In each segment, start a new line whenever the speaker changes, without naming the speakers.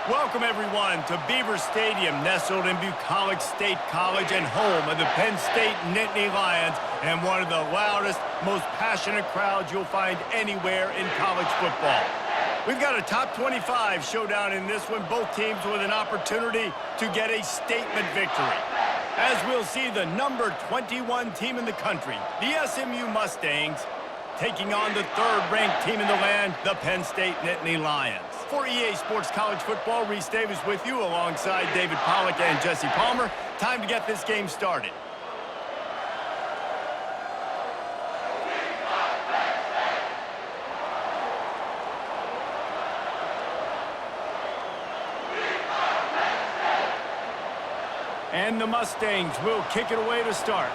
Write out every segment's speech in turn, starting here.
Welcome, everyone, to Beaver Stadium, nestled in Bucolic State College and home of the Penn State Nittany Lions, and one of the loudest, most passionate crowds you'll find anywhere in college football. We've got a top 25 showdown in this one, both teams with an opportunity to get a statement victory. As we'll see, the number 21 team in the country, the SMU Mustangs, taking on the third-ranked team in the land, the Penn State Nittany Lions. For EA Sports College Football, Reese Davis with you alongside David Pollack and Jesse Palmer. Time to get this game started. And the Mustangs will kick it away to start.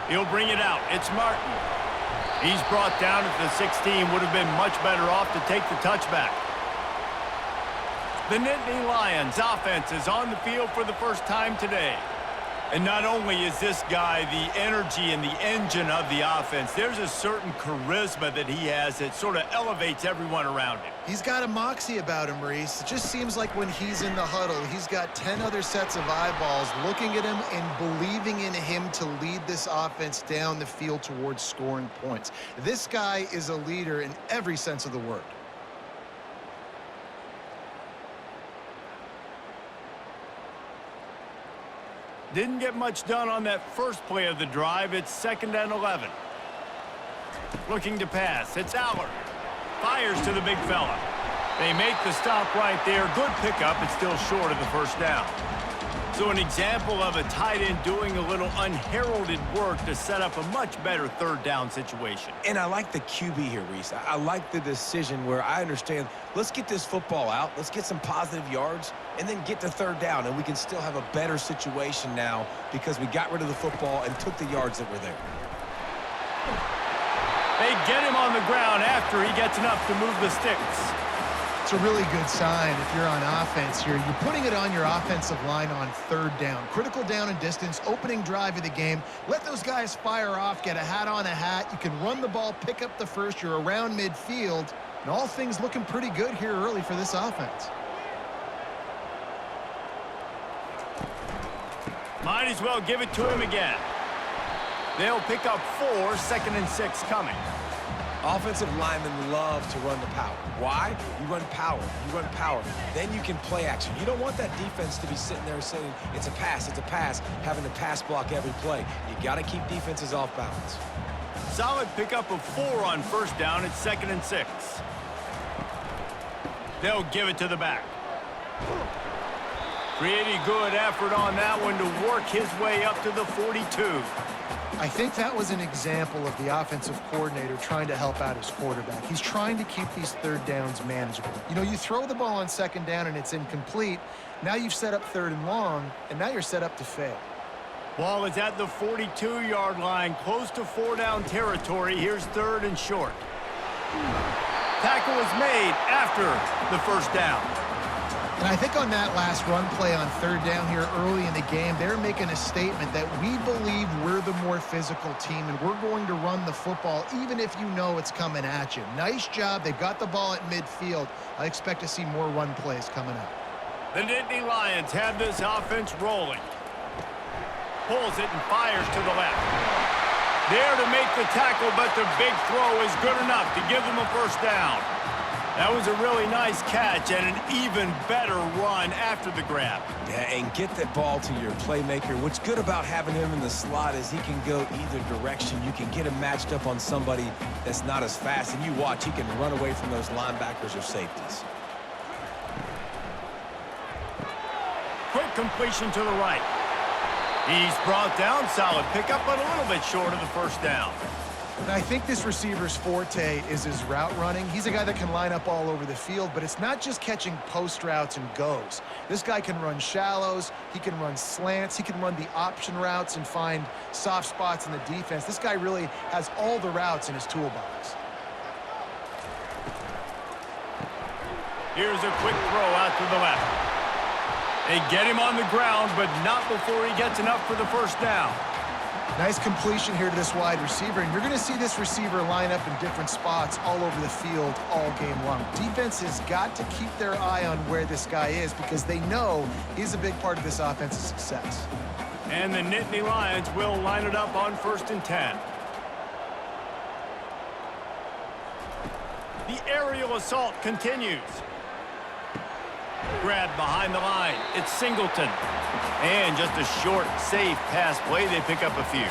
He'll bring it out. It's Martin. He's brought down at the 16. Would have been much better off to take the touchback. The Nittany Lions offense is on the field for the first time today. And not only is this guy the energy and the engine of the offense, there's a certain charisma that he has that sort of elevates everyone around him.
He's got a moxie about him, Reese. It just seems like when he's in the huddle, he's got 10 other sets of eyeballs looking at him and believing in him to lead this offense down the field towards scoring points. This guy is a leader in every sense of the word.
Didn't get much done on that first play of the drive. It's 2nd and 11. Looking to pass. It's Allard. Fires to the big fella. They make the stop right there. Good pickup. It's still short of the first down. So an example of a tight end doing a little unheralded work to set up a much better third down situation.
And I like the QB here, Reese. I like the decision where I understand, let's get this football out, let's get some positive yards, and then get to third down, and we can still have a better situation now because we got rid of the football and took the yards that were there.
They get him on the ground after he gets enough to move the sticks.
It's a really good sign if you're on offense here. You're putting it on your offensive line on third down. Critical down and distance, opening drive of the game. Let those guys fire off, get a hat on a hat. You can run the ball, pick up the first. You're around midfield. And all things looking pretty good here early for this offense.
Might as well give it to him again. They'll pick up 4, 2nd and 6 coming.
Offensive linemen love to run the power. Why? You run power. You run power. Then you can play action. You don't want that defense to be sitting there saying, it's a pass, having to pass block every play. You got to keep defenses off balance.
Solid pickup of 4 on first down. It's 2nd and 6. They'll give it to the back. Pretty good effort on that one to work his way up to the 42.
I think that was an example of the offensive coordinator trying to help out his quarterback. He's trying to keep these third downs manageable. You know, you throw the ball on 2nd down and it's incomplete. Now you've set up 3rd and long, and now you're set up to fail.
Ball is at the 42-yard line, close to 4-down territory. Here's 3rd and short. Tackle is made after the first down.
And I think on that last run play on 3rd down here early in the game, they're making a statement that we believe we're the more physical team and we're going to run the football even if you know it's coming at you. Nice job. They've got the ball at midfield. I expect to see more run plays coming up.
The Nittany Lions have this offense rolling. Pulls it and fires to the left. There to make the tackle, but the big throw is good enough to give them a first down. That was a really nice catch and an even better run after the grab.
Yeah, and get that ball to your playmaker. What's good about having him in the slot is he can go either direction. You can get him matched up on somebody that's not as fast, and you watch, he can run away from those linebackers or safeties.
Quick completion to the right. He's brought down, solid pickup, but a little bit short of the first down.
And I think this receiver's forte is his route running. He's a guy that can line up all over the field, but it's not just catching post routes and goes. This guy can run shallows, he can run slants, he can run the option routes and find soft spots in the defense. This guy really has all the routes in his toolbox.
Here's a quick throw out to the left. They get him on the ground, but not before he gets enough for the first down.
Nice completion here to this wide receiver, and you're going to see this receiver line up in different spots all over the field all game long. Defense has got to keep their eye on where this guy is because they know he's a big part of this offense's success.
And the Nittany Lions will line it up on 1st and 10. The aerial assault continues. Grab behind the line. It's Singleton. And just a short, safe pass play. They pick up a few.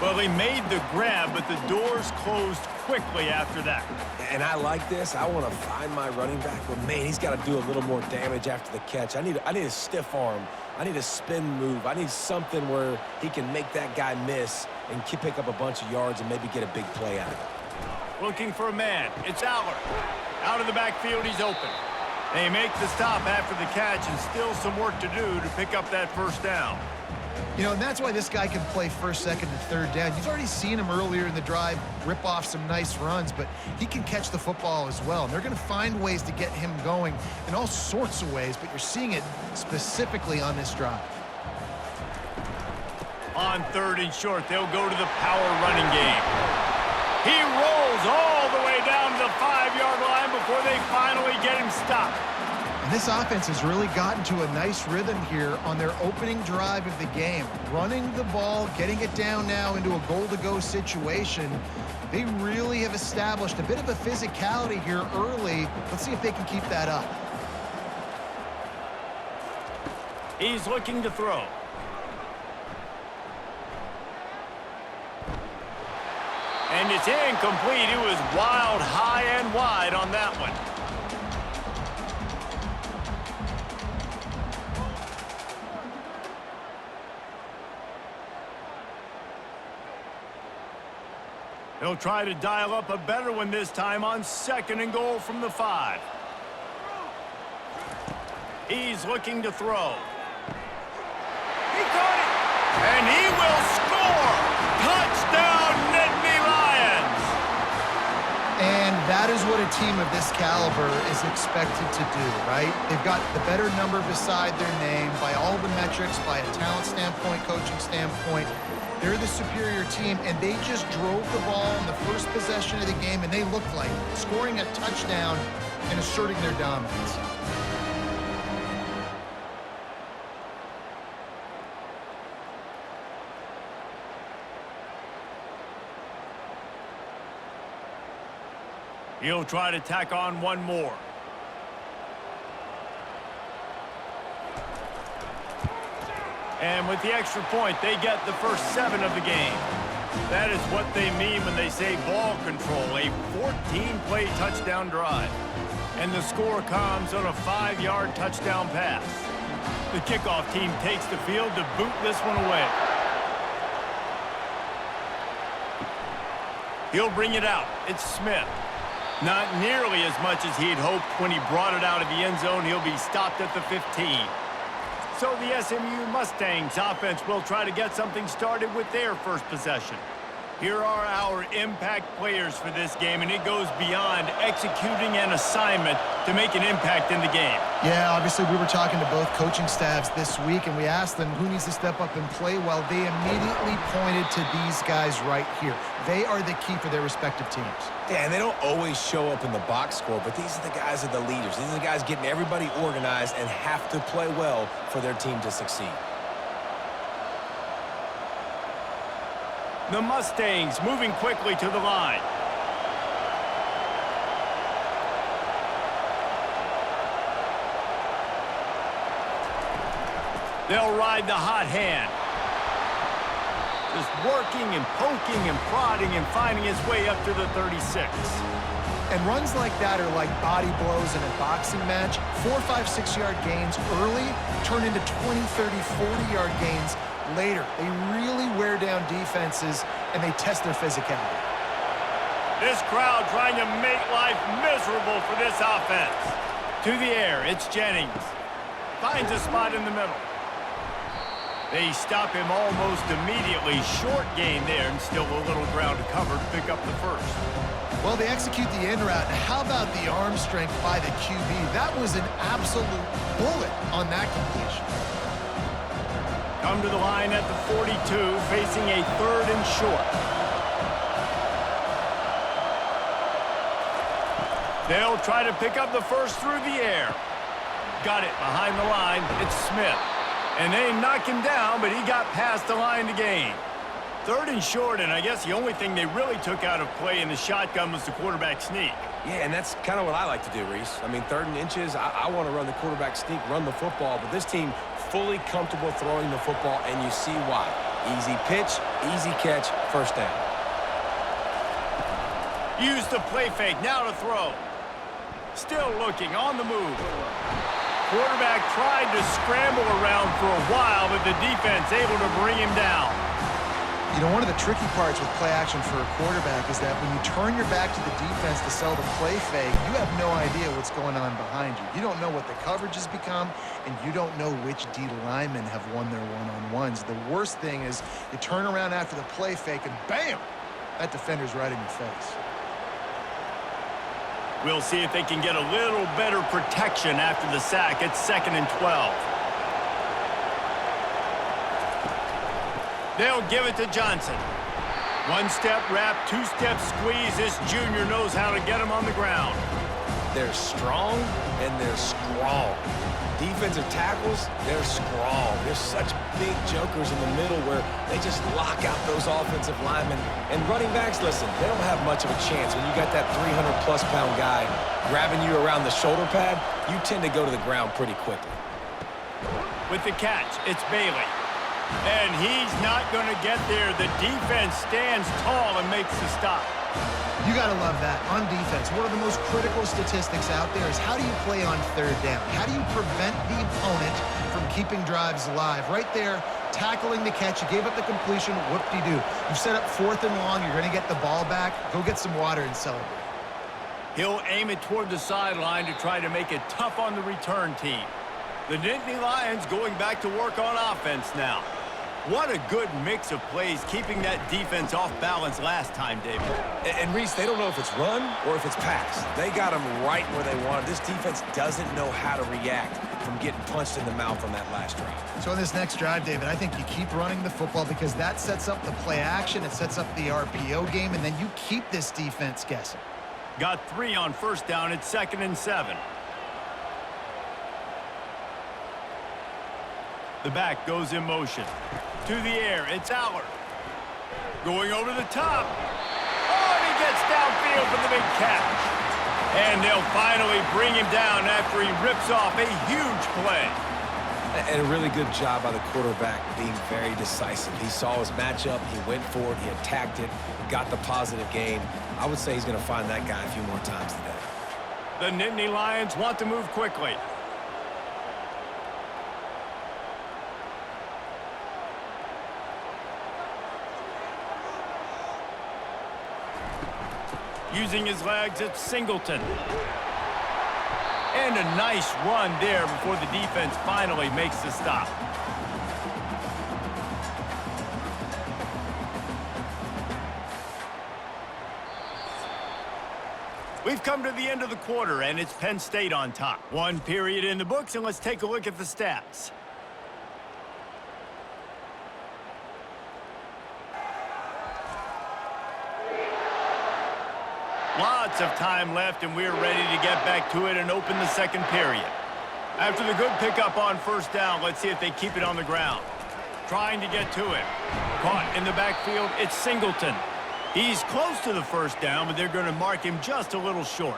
Well, they made the grab, but the doors closed quickly after that.
And I like this. I want to find my running back, but, man, he's got to do a little more damage after the catch. I need a stiff arm. I need a spin move. I need something where he can make that guy miss and pick up a bunch of yards and maybe get a big play out of it.
Looking for a man. It's Aller. Out of the backfield, he's open. They make the stop after the catch, and still some work to do to pick up that first down.
You know, and that's why this guy can play first, second, and third down. You've already seen him earlier in the drive rip off some nice runs, but he can catch the football as well. And they're going to find ways to get him going in all sorts of ways, but you're seeing it specifically on this drive.
On 3rd and short, they'll go to the power running game. He rolls all the way down to the 5-yard line before they finally get him stopped.
And this offense has really gotten to a nice rhythm here on their opening drive of the game. Running the ball, getting it down now into a goal-to-go situation. They really have established a bit of a physicality here early. Let's see if they can keep that up.
He's looking to throw. And it's incomplete. It was wild, high and wide on that one. He'll try to dial up a better one this time on 2nd and goal from the 5. He's looking to throw. He caught it! And he will score! Touchdown, Nittany Lions!
And that is what a team of this caliber is expected to do, right? They've got the better number beside their name by all the metrics, by a talent standpoint, coaching standpoint. They're the superior team, and they just drove the ball in the first possession of the game, and they looked like scoring a touchdown and asserting their dominance.
He'll try to tack on one more. And with the extra point, they get the first 7 of the game. That is what they mean when they say ball control, a 14-play touchdown drive. And the score comes on a 5-yard touchdown pass. The kickoff team takes the field to boot this one away. He'll bring it out. It's Smith. Not nearly as much as he'd hoped when he brought it out of the end zone. He'll be stopped at the 15. So the SMU Mustangs offense will try to get something started with their first possession. Here are our impact players for this game, and it goes beyond executing an assignment to make an impact in the game.
Yeah, obviously we were talking to both coaching staffs this week, and we asked them who needs to step up and play well. They immediately pointed to these guys right here. They are the key for their respective teams.
Yeah, and they don't always show up in the box score, but these are the guys that are the leaders. These are the guys getting everybody organized and have to play well for their team to succeed.
The Mustangs moving quickly to the line. They'll ride the hot hand. Just working and poking and prodding and finding his way up to the 36.
And runs like that are like body blows in a boxing match. 4, 5, 6-yard gains early turn into 20, 30, 40-yard gains later. They really wear down defenses, and they test their physicality.
This crowd trying to make life miserable for this offense. To the air, it's Jennings. Finds a spot in the middle. They stop him almost immediately. Short gain there, and still a little ground to cover to pick up the first.
Well, they execute the in route. How about the arm strength by the QB? That was an absolute bullet on that completion.
Come to the line at the 42, facing a 3rd and short. They'll try to pick up the first through the air. Got it behind the line. It's Smith. And they knock him down, but he got past the line to gain. 3rd and short, and I guess the only thing they really took out of play in the shotgun was the quarterback sneak.
Yeah, and that's kind of what I like to do, Reese. I mean, 3rd and inches, I want to run the quarterback sneak, run the football, but this team fully comfortable throwing the football, and you see why. Easy pitch, easy catch, first down.
Use the play fake, now to throw. Still looking, on the move. Quarterback tried to scramble around for a while, but the defense able to bring him down.
You know, one of the tricky parts with play action for a quarterback is that when you turn your back to the defense to sell the play fake, you have no idea what's going on behind you. You don't know what the coverage has become, and you don't know which D linemen have won their one-on-ones. The worst thing is you turn around after the play fake, and bam! That defender's right in your face.
We'll see if they can get a little better protection after the sack. It's 2nd and 12. They'll give it to Johnson. 1-step wrap, 2-step squeeze. This junior knows how to get him on the ground.
They're strong, and they're strong. Defensive tackles, they're strong. They're such big jokers in the middle where they just lock out those offensive linemen. And running backs, listen, they don't have much of a chance. When you got that 300-plus pound guy grabbing you around the shoulder pad, you tend to go to the ground pretty quickly.
With the catch, it's Bailey. And he's not going to get there. The defense stands tall and makes the stop.
You got to love that. On defense, one of the most critical statistics out there is how do you play on 3rd down? How do you prevent the opponent from keeping drives alive? Right there, tackling the catch. You gave up the completion. Whoop-de-doo. You set up 4th and long. You're going to get the ball back. Go get some water and celebrate.
He'll aim it toward the sideline to try to make it tough on the return team. The Nittany Lions going back to work on offense now. What a good mix of plays, keeping that defense off balance last time, David.
And Reese, they don't know if it's run or if it's pass. They got them right where they wanted. This defense doesn't know how to react from getting punched in the mouth on that last drive.
So on this next drive, David, I think you keep running the football because that sets up the play action, it sets up the RPO game, and then you keep this defense guessing.
Got 3 on 1st down. It's 2nd and 7. The back goes in motion. To the air, it's Allard. Going over the top. Oh, and he gets downfield for the big catch. And they'll finally bring him down after he rips off a huge play.
And a really good job by the quarterback being very decisive. He saw his matchup, he went for it, he attacked it, got the positive gain. I would say he's going to find that guy a few more times today.
The Nittany Lions want to move quickly. Using his legs, it's Singleton. And a nice run there before the defense finally makes the stop. We've come to the end of the quarter, and it's Penn State on top. 1 period in the books, and let's take a look at the stats. Lots of time left, and we're ready to get back to it and open the 2nd period. After the good pickup on 1st down, let's see if they keep it on the ground. Trying to get to it. Caught in the backfield, it's Singleton. He's close to the 1st down, but they're going to mark him just a little short.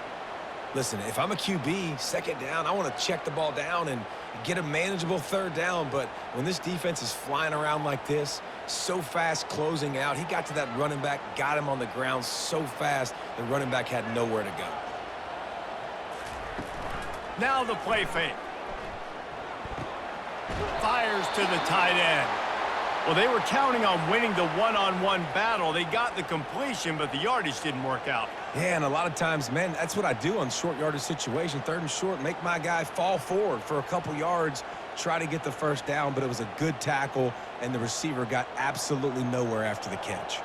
Listen, if I'm a QB, 2nd down, I want to check the ball down and get a manageable 3rd down. But when this defense is flying around like this, so fast closing out, he got to that running back, got him on the ground so fast, the running back had nowhere to go.
Now the play fake. Fires to the tight end. Well, they were counting on winning the one-on-one battle. They got the completion, but the yardage didn't work out.
Yeah, and a lot of times, man, that's what I do on short yardage situation. 3rd and short, make my guy fall forward for a couple yards, try to get the 1st down, but it was a good tackle, and the receiver got absolutely nowhere after the catch.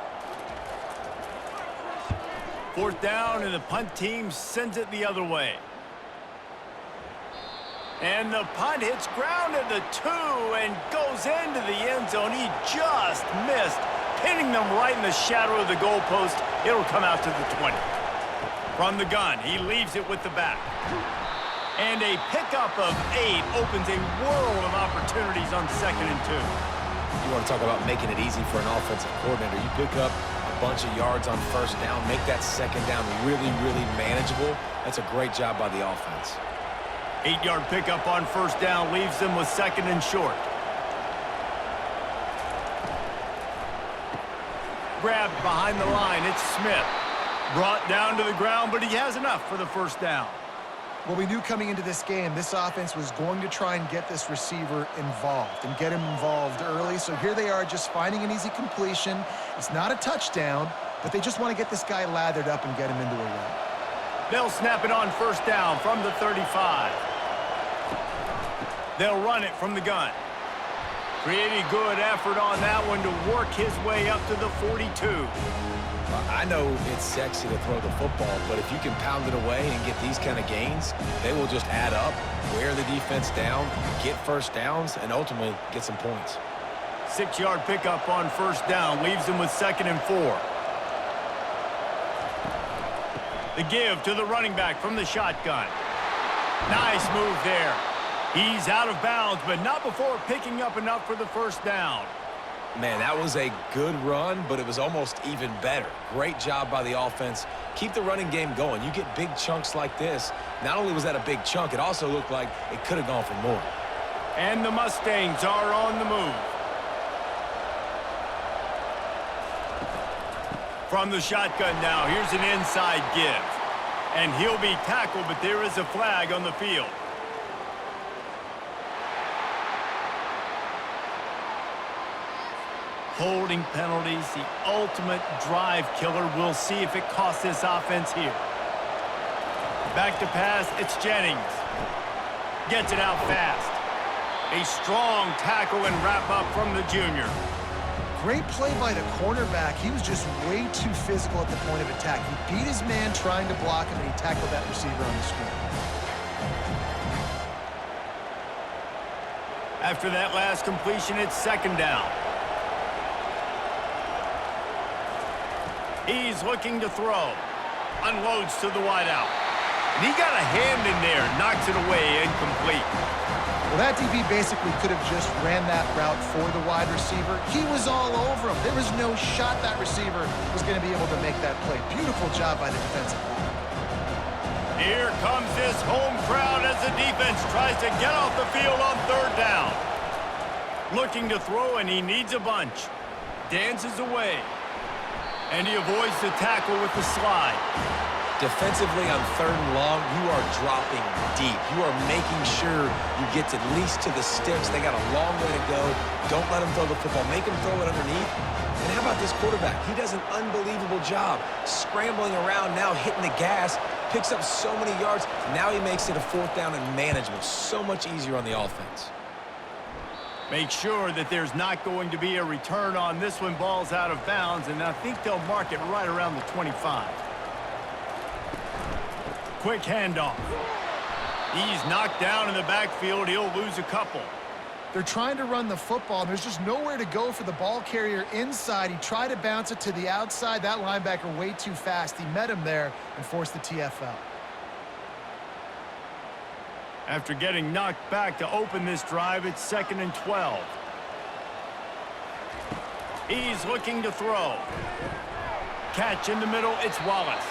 4th down, and the punt team sends it the other way. And the punt hits ground at the 2 and goes into the end zone. He just missed, pinning them right in the shadow of the goalpost. It'll come out to the 20. From the gun, he leaves it with the back. And a pickup of 8 opens a world of opportunities on 2nd and 2.
You want to talk about making it easy for an offensive coordinator. You pick up a bunch of yards on 1st down, make that 2nd down really, really manageable. That's a great job by the offense.
8-yard pickup on 1st down leaves them with 2nd and short. Grabbed behind the line, it's Smith. Brought down to the ground, but he has enough for the 1st down.
Well, we knew coming into this game, this offense was going to try and get this receiver involved and get him involved early. So here they are just finding an easy completion. It's not a touchdown, but they just want to get this guy lathered up and get him into a run.
They'll snap it on 1st down from the 35. They'll run it from the gun. Pretty good effort on that one to work his way up to the 42.
I know it's sexy to throw the football, but if you can pound it away and get these kind of gains, they will just add up, wear the defense down, get 1st downs, and ultimately get some points.
6-yard pickup on 1st down leaves them with 2nd and 4. The give to the running back from the shotgun. Nice move there. He's out of bounds, but not before picking up enough for the 1st down.
Man, that was a good run, but it was almost even better. Great job by the offense. Keep the running game going. You get big chunks like this. Not only was that a big chunk, it also looked like it could have gone for more.
And the Mustangs are on the move. From the shotgun now, here's an inside give. And he'll be tackled, but there is a flag on the field. Holding penalties, the ultimate drive killer. We'll see if it costs this offense here. Back to pass, it's Jennings. Gets it out fast. A strong tackle and wrap up from the junior.
Great play by the cornerback. He was just way too physical at the point of attack. He beat his man trying to block him, and he tackled that receiver on the screen.
After that last completion, it's 2nd down. He's looking to throw. Unloads to the wideout. And he got a hand in there, knocks it away, incomplete.
Well, that DB basically could have just ran that route for the wide receiver. He was all over him. There was no shot that receiver was going to be able to make that play. Beautiful job by the defensive line.
Here comes this home crowd as the defense tries to get off the field on 3rd down. Looking to throw, and he needs a bunch. Dances away. And he avoids the tackle with the slide.
Defensively on 3rd and long, you are dropping deep. You are making sure you get at least to the sticks. They got a long way to go. Don't let them throw the football. Make them throw it underneath. And how about this quarterback? He does an unbelievable job scrambling around, now hitting the gas, picks up so many yards. Now he makes it a 4th down and manageable. So much easier on the offense.
Make sure that there's not going to be a return on this one. Ball's out of bounds, and I think they'll mark it right around the 25. Quick handoff. He's knocked down in the backfield. He'll lose a couple.
They're trying to run the football, and there's just nowhere to go for the ball carrier inside. He tried to bounce it to the outside. That linebacker way too fast. He met him there and forced the TFL.
After getting knocked back to open this drive, it's 2nd and 12. He's looking to throw. Catch in the middle, it's Wallace.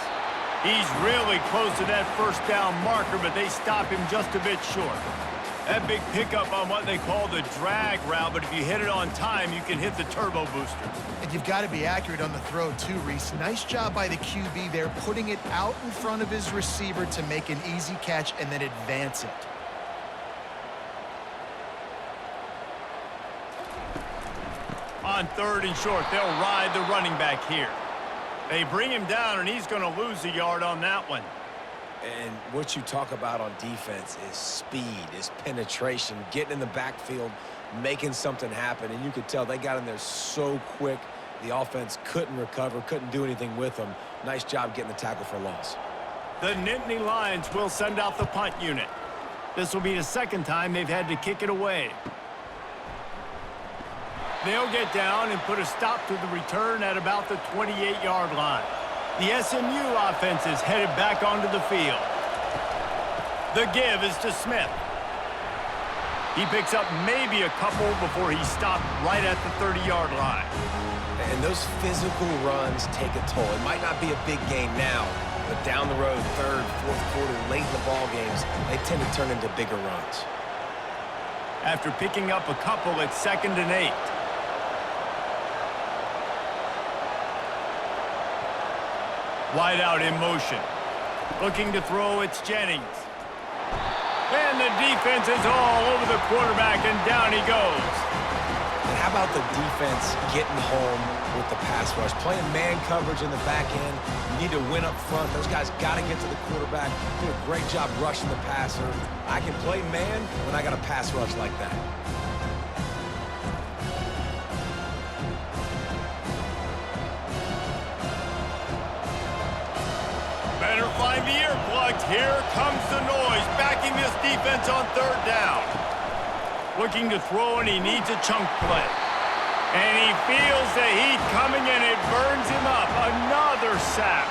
He's really close to that 1st down marker, but they stop him just a bit short. That big pickup on what they call the drag route, but if you hit it on time, you can hit the turbo booster.
And you've got to be accurate on the throw too, Reese. Nice job by the QB there, putting it out in front of his receiver to make an easy catch and then advance it.
On 3rd and short, they'll ride the running back here. They bring him down, and he's going to lose a yard on that one.
And what you talk about on defense is speed, is penetration, getting in the backfield, making something happen. And you could tell they got in there so quick, the offense couldn't recover, couldn't do anything with them. Nice job getting the tackle for loss.
The Nittany Lions will send out the punt unit. This will be the second time they've had to kick it away. They'll get down and put a stop to the return at about the 28-yard line. The SMU offense is headed back onto the field. The give is to Smith. He picks up maybe a couple before he's stopped right at the 30-yard line.
And those physical runs take a toll. It might not be a big game now, but down the road, third, fourth quarter, late in the ball games, they tend to turn into bigger runs.
After picking up a couple, it's 2nd and 8. Wide out in motion. Looking to throw, it's Jennings. And the defense is all over the quarterback, and down he goes.
And how about the defense getting home with the pass rush? Playing man coverage in the back end. You need to win up front. Those guys got to get to the quarterback. Do a great job rushing the passer. I can play man when I got a pass rush like that.
Better find the earplugs. Here comes the noise, backing this defense on 3rd down. Looking to throw, and he needs a chunk play. And he feels the heat coming, and it burns him up. Another sack.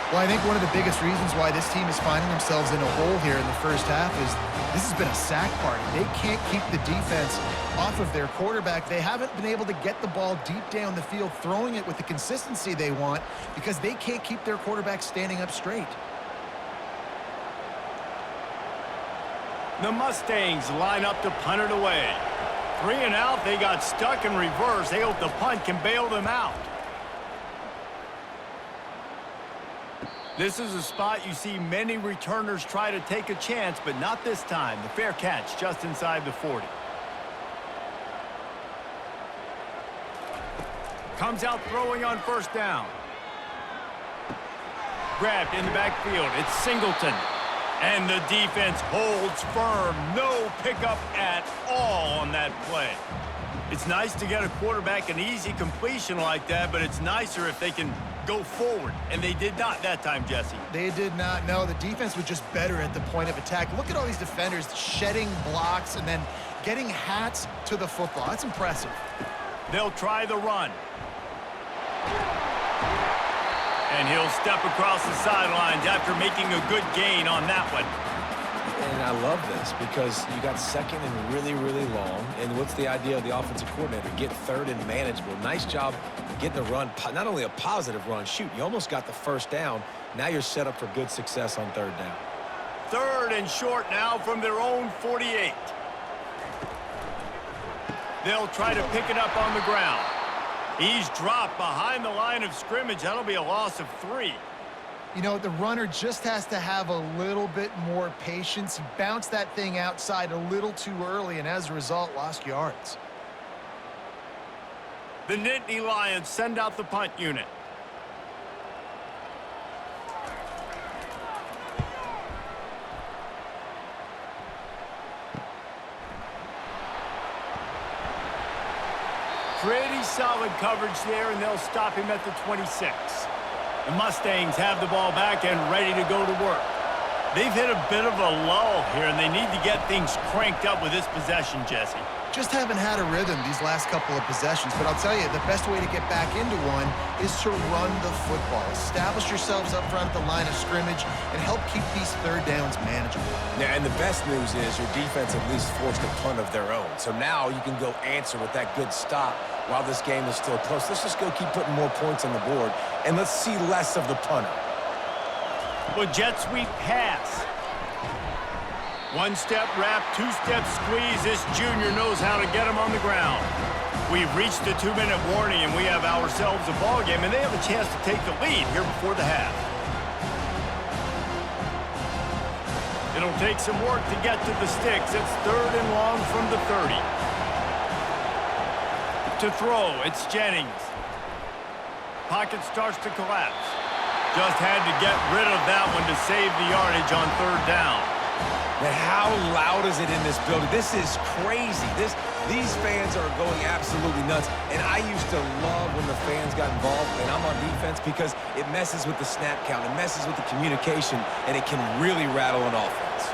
Well, I think one of the biggest reasons why this team is finding themselves in a hole here in the first half is this has been a sack party. They can't keep the defense off of their quarterback. They haven't been able to get the ball deep down the field, throwing it with the consistency they want because they can't keep their quarterback standing up straight.
The Mustangs line up to punt it away. 3 and out, they got stuck in reverse. They hope the punt can bail them out. This is a spot you see many returners try to take a chance, but not this time. The fair catch just inside the 40. Comes out throwing on 1st down. Grabbed in the backfield. It's Singleton. And the defense holds firm. No pickup at all on that play. It's nice to get a quarterback an easy completion like that, but it's nicer if they can go forward. And they did not that time, Jesse.
They did not. No, the defense was just better at the point of attack. Look at all these defenders shedding blocks and then getting hats to the football. That's impressive.
They'll try the run. And he'll step across the sidelines after making a good gain on that one.
And I love this because you got 2nd and really, really long. And what's the idea of the offensive coordinator? Get 3rd and manageable. Nice job getting the run. Not only a positive run, shoot, you almost got the 1st down. Now you're set up for good success on 3rd down.
3rd and short now from their own 48. They'll try to pick it up on the ground. He's dropped behind the line of scrimmage. That'll be a loss of 3.
You know, the runner just has to have a little bit more patience. He bounced that thing outside a little too early, and as a result, lost yards.
The Nittany Lions send out the punt unit. Pretty solid coverage there, and they'll stop him at the 26. The Mustangs have the ball back and ready to go to work. They've hit a bit of a lull here, and they need to get things cranked up with this possession, Jesse.
Just haven't had a rhythm these last couple of possessions, but I'll tell you, the best way to get back into one is to run the football. Establish yourselves up front at the line of scrimmage and help keep these 3rd downs manageable.
Yeah, and the best news is your defense at least forced a punt of their own. So now you can go answer with that good stop while this game is still close. Let's just go keep putting more points on the board, and let's see less of the punter.
Well, jet sweep pass. 1-step wrap, 2-step squeeze. This junior knows how to get him on the ground. We've reached the 2-minute warning, and we have ourselves a ball game, and they have a chance to take the lead here before the half. It'll take some work to get to the Stix. It's 3rd and long from the 30. To throw, it's Jennings. Pocket starts to collapse. Just had to get rid of that one to save the yardage on 3rd down.
Man, how loud is it in this building? This is crazy. These fans are going absolutely nuts. And I used to love when the fans got involved, and I'm on defense, because it messes with the snap count. It messes with the communication, and it can really rattle an offense.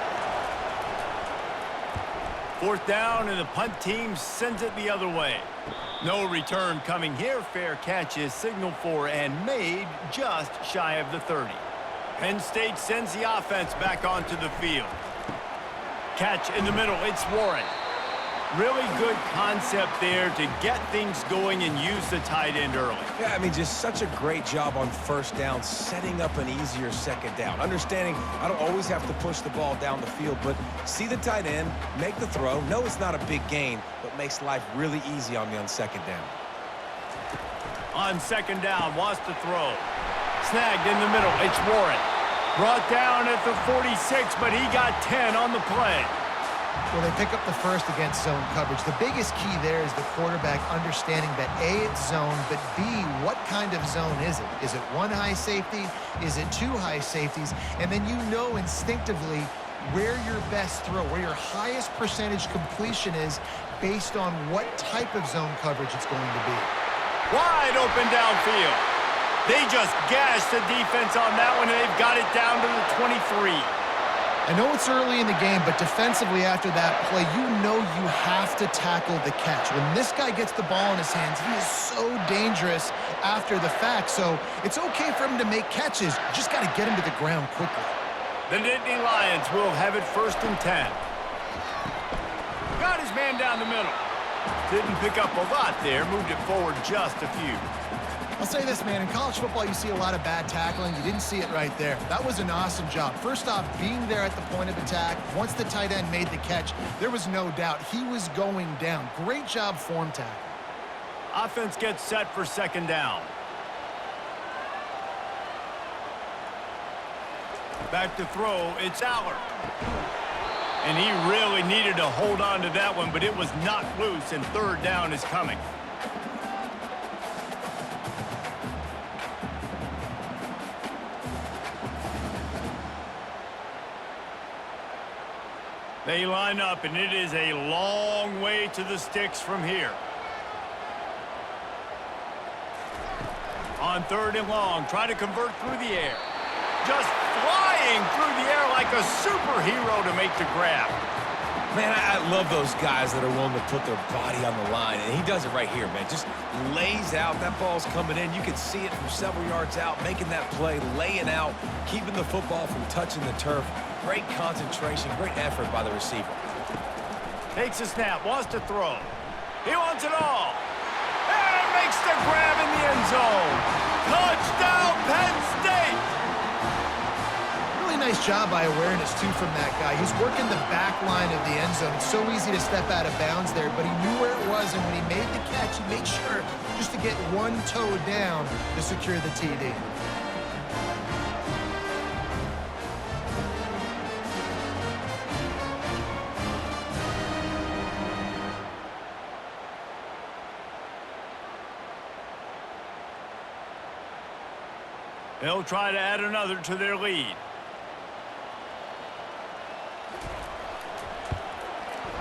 4th down, and the punt team sends it the other way. No return coming here. Fair catch is signaled for and made just shy of the 30. Penn State sends the offense back onto the field. Catch in the middle. It's Warren. Really good concept there to get things going and use the tight end early.
Yeah, I mean, just such a great job on 1st down, setting up an easier 2nd down. Understanding I don't always have to push the ball down the field, but see the tight end, make the throw. No, it's not a big gain, but makes life really easy on me on 2nd down.
On 2nd down, wants to throw. Snagged in the middle. It's Warren. Brought down at the 46, but he got 10 on the play.
Well, they pick up the first against zone coverage. The biggest key there is the quarterback understanding that A, it's zone, but B, what kind of zone is it? Is it 1 high safety? Is it 2 high safeties? And then you know instinctively where your best throw, where your highest percentage completion is based on what type of zone coverage it's going to be.
Wide open downfield. They just gashed the defense on that one, and they've got it down to the 23.
I know it's early in the game, but defensively after that play, you know you have to tackle the catch. When this guy gets the ball in his hands, he is so dangerous after the fact. So it's okay for him to make catches. You just got to get him to the ground quickly.
The Nittany Lions will have it 1st and 10. Got his man down the middle. Didn't pick up a lot there. Moved it forward just a few.
I'll say this, man. In college football, you see a lot of bad tackling. You didn't see it right there. That was an awesome job. First off, being there at the point of attack. Once the tight end made the catch, there was no doubt he was going down. Great job form tackle.
Offense gets set for 2nd down. Back to throw. It's Aller. And he really needed to hold on to that one, but it was knocked loose, and 3rd down is coming. They line up, and it is a long way to the sticks from here. On 3rd and long, try to convert through the air. Just flying through the air like a superhero to make the grab.
Man, I love those guys that are willing to put their body on the line, and he does it right here, man. Just lays out. That ball's coming in. You can see it from several yards out, making that play, laying out, keeping the football from touching the turf. Great concentration, great effort by the receiver.
Takes a snap, wants to throw. He wants it all. And makes the grab in the end zone. Touchdown, Penn State!
Really nice job by awareness, too, from that guy. He's working the back line of the end zone. It's so easy to step out of bounds there, but he knew where it was, and when he made the catch, he made sure just to get one toe down to secure the TD.
They'll try to add another to their lead.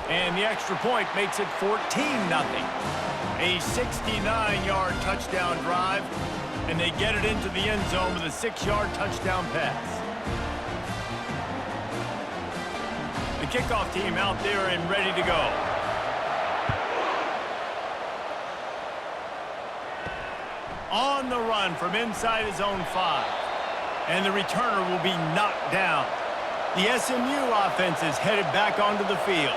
And the extra point makes it 14-0. A 69-yard touchdown drive, and they get it into the end zone with a 6-yard touchdown pass. The kickoff team out there and ready to go. On the run from inside his own 5. And the returner will be knocked down. The SMU offense is headed back onto the field.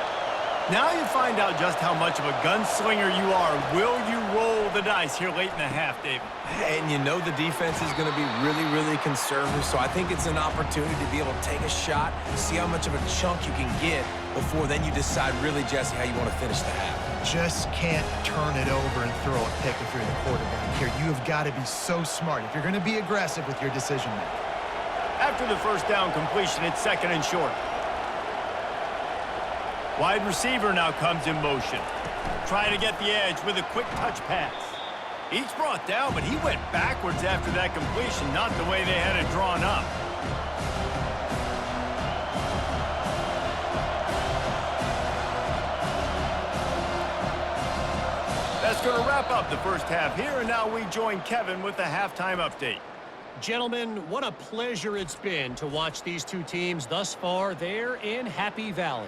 Now you find out just how much of a gunslinger you are. Will you roll the dice here late in the half, David?
And you know the defense is going to be really, really conservative, so I think it's an opportunity to be able to take a shot, see how much of a chunk you can get before then you decide really, Jesse, how you want to finish the half.
Just can't turn it over and throw a pick if you're the quarterback here. You have got to be so smart if you're going to be aggressive with your decision making.
After the 1st down completion, it's 2nd and short. Wide receiver now comes in motion. Trying to get the edge with a quick touch pass. He's brought down, but he went backwards after that completion, not the way they had it drawn up. That's going to wrap up the 1st half here, and now we join Kevin with the halftime update.
Gentlemen, what a pleasure it's been to watch these two teams thus far there in Happy Valley.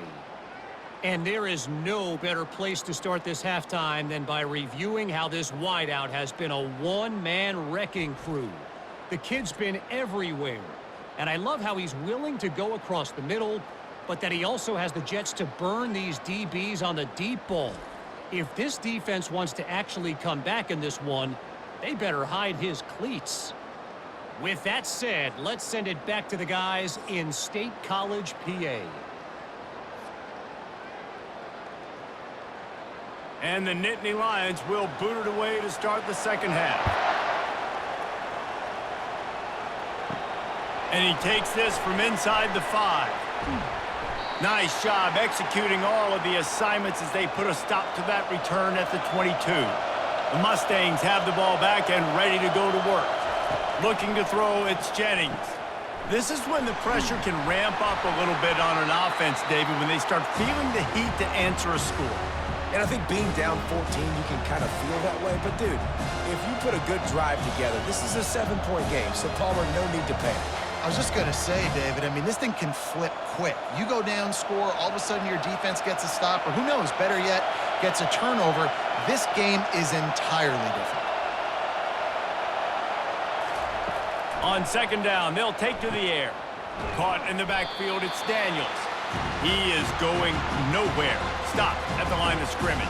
And there is no better place to start this halftime than by reviewing how this wideout has been a one-man wrecking crew. The kid's been everywhere. And I love how he's willing to go across the middle, but that he also has the jets to burn these DBs on the deep ball. If this defense wants to actually come back in this one, they better hide his cleats. With that said, let's send it back to the guys in State College, PA.
And the Nittany Lions will boot it away to start the second half. And he takes this from inside the 5. Nice job executing all of the assignments as they put a stop to that return at the 22. The Mustangs have the ball back and ready to go to work. Looking to throw, it's Jennings. This is when the pressure can ramp up a little bit on an offense, David, when they start feeling the heat to answer a score.
And I think being down 14, you can kind of feel that way. But, dude, if you put a good drive together, this is a 7-point game, so Palmer, no need to panic.
I was just going to say, David, I mean, this thing can flip quick. You go down, score, all of a sudden your defense gets a stop, or who knows, better yet, gets a turnover. This game is entirely different.
On second down, they'll take to the air. Caught in the backfield, it's Daniels. He is going nowhere. Stop at the line of scrimmage.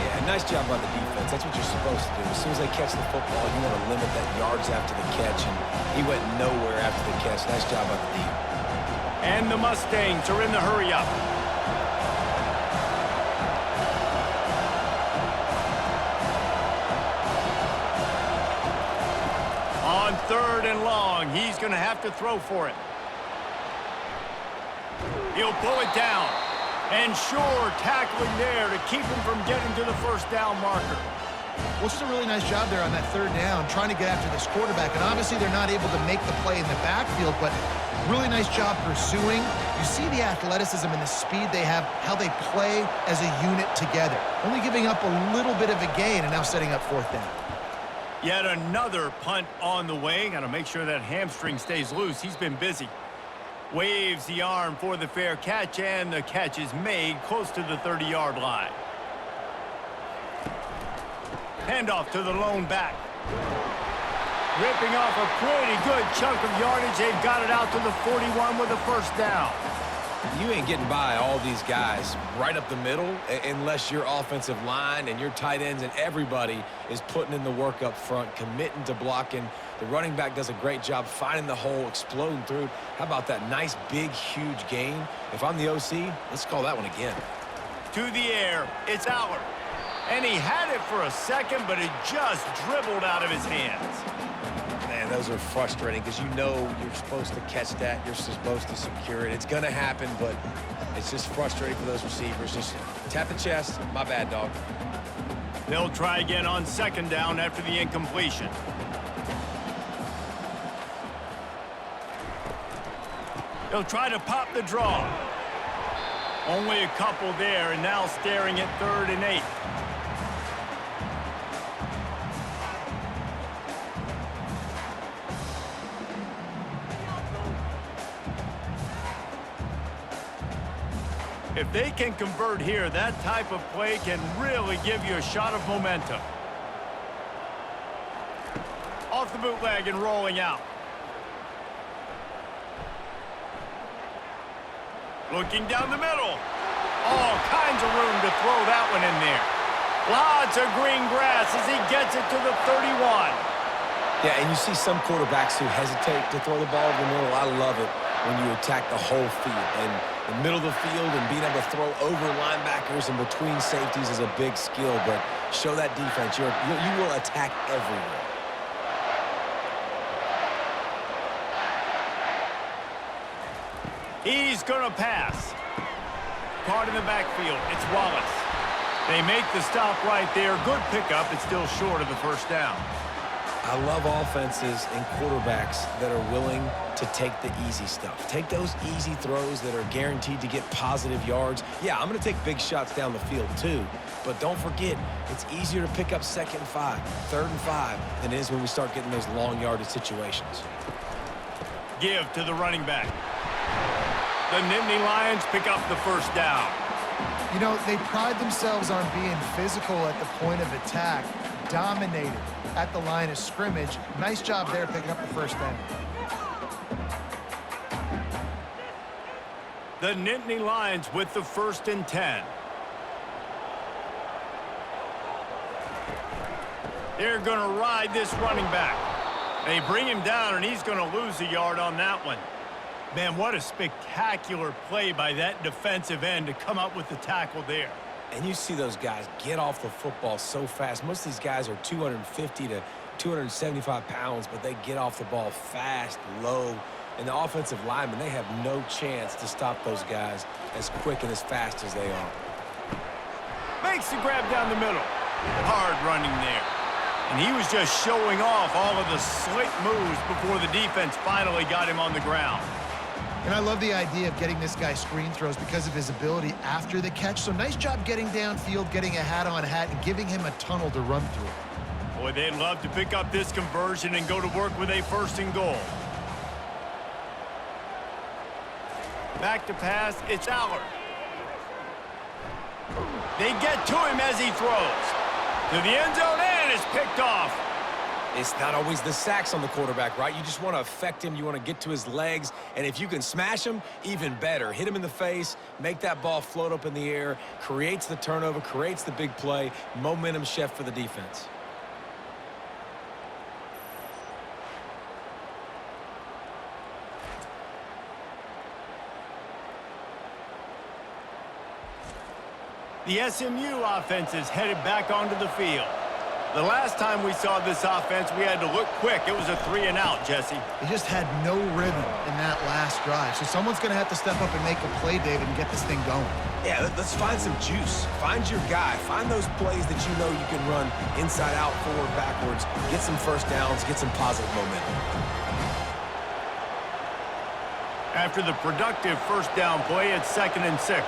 Yeah, nice job by the defense. That's what you're supposed to do. As soon as they catch the football, you want to limit that yards after the catch, and he went nowhere after the catch. Nice job by the D.
And the Mustangs are in the hurry-up. On third and long, he's going to have to throw for it. He'll pull it down. And sure, tackling there to keep him from getting to the first down marker.
Well, just a really nice job there on that third down, trying to get after this quarterback. And obviously, they're not able to make the play in the backfield, but really nice job pursuing. You see the athleticism and the speed they have, how they play as a unit together. Only giving up a little bit of a gain and now setting up fourth down.
Yet another punt on the way. Got to make sure that hamstring stays loose. He's been busy. Waves the arm for the fair catch, and the catch is made close to the 30-yard line. Handoff to the lone back. Ripping off a pretty good chunk of yardage. They've got it out to the 41 with a first down.
You ain't getting by all these guys right up the middle unless your offensive line and your tight ends and everybody is putting in the work up front, committing to blocking. The running back does a great job finding the hole, exploding through. How about that nice, big, huge gain? If I'm the OC, let's call that one again.
To the air, it's Aller. And he had it for a second, but it just dribbled out of his hands.
Man, those are frustrating because you know you're supposed to catch that. You're supposed to secure it. It's going to happen, but it's just frustrating for those receivers. Just tap the chest. My bad, dog.
They'll try again on second down after the incompletion. They'll try to pop the draw. Only a couple there, and now staring at 3rd and 8. If they can convert here, that type of play can really give you a shot of momentum. Off the bootleg and rolling out. Looking down the middle. All kinds of room to throw that one in there. Lots of green grass as he gets it to the 31.
Yeah, and you see some quarterbacks who hesitate to throw the ball in the middle. I love it when you attack the whole field. And the middle of the field and being able to throw over linebackers and between safeties is a big skill. But show that defense. You will attack everywhere.
He's going to pass. Caught in the backfield. It's Wallace. They make the stop right there. Good pickup. It's still short of the first down.
I love offenses and quarterbacks that are willing to take the easy stuff. Take those easy throws that are guaranteed to get positive yards. Yeah, I'm going to take big shots down the field too, but don't forget, it's easier to pick up 2nd and 5, 3rd and 5 than it is when we start getting those long yardage situations.
Give to the running back. The Nittany Lions pick up the first down.
You know, they pride themselves on being physical at the point of attack, dominated at the line of scrimmage. Nice job there picking up the first down.
The Nittany Lions with the 1st and 10. They're going to ride this running back. They bring him down, and he's going to lose a yard on that one. Man, what a spectacular play by that defensive end to come up with the tackle there.
And you see those guys get off the football so fast. Most of these guys are 250 to 275 pounds, but they get off the ball fast, low. And the offensive linemen, they have no chance to stop those guys as quick and as fast as they are.
Makes the grab down the middle. Hard running there. And he was just showing off all of the slick moves before the defense finally got him on the ground.
And I love the idea of getting this guy screen throws because of his ability after the catch. So nice job getting downfield, getting a hat-on-hat, and giving him a tunnel to run through.
Boy, they'd love to pick up this conversion and go to work with a 1st and goal. Back to pass, it's Allard. They get to him as he throws. To the end zone, and it's picked off.
It's not always the sacks on the quarterback, right? You just want to affect him. You want to get to his legs. And if you can smash him, even better. Hit him in the face, make that ball float up in the air, creates the turnover, creates the big play, momentum shift for the defense.
The SMU offense is headed back onto the field. The last time we saw this offense, we had to look quick. It was a 3-and-out, Jesse.
They just had no rhythm in that last drive. So someone's going to have to step up and make a play, David, and get this thing going.
Yeah, let's find some juice. Find your guy. Find those plays that you know you can run inside out, forward, backwards. Get some first downs. Get some positive momentum.
After the productive first down play, it's 2nd and 6.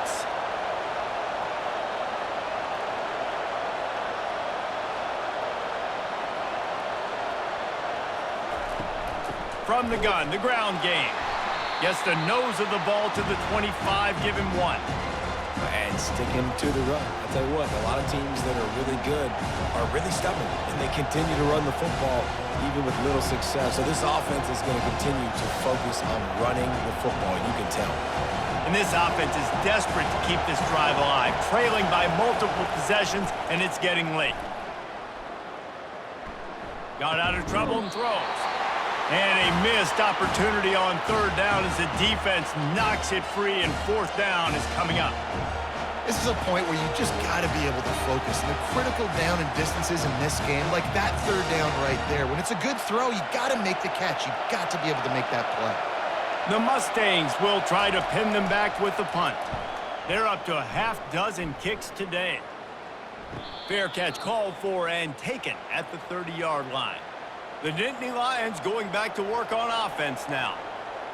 From the gun, the ground game. Gets the nose of the ball to the 25, give him 1.
And stick him to the run. I'll tell you what, a lot of teams that are really good are really stubborn, and they continue to run the football even with little success. So this offense is going to continue to focus on running the football, you can tell.
And this offense is desperate to keep this drive alive, trailing by multiple possessions, and it's getting late. Got out of trouble and throws. And a missed opportunity on 3rd down as the defense knocks it free, and 4th down is coming up.
This is a point where you just got to be able to focus. And the critical down and distances in this game, like that 3rd down right there, when it's a good throw, you got to make the catch. You got to be able to make that play.
The Mustangs will try to pin them back with the punt. They're up to a half dozen kicks today. Fair catch called for and taken at the 30-yard line. The Nittany Lions going back to work on offense now.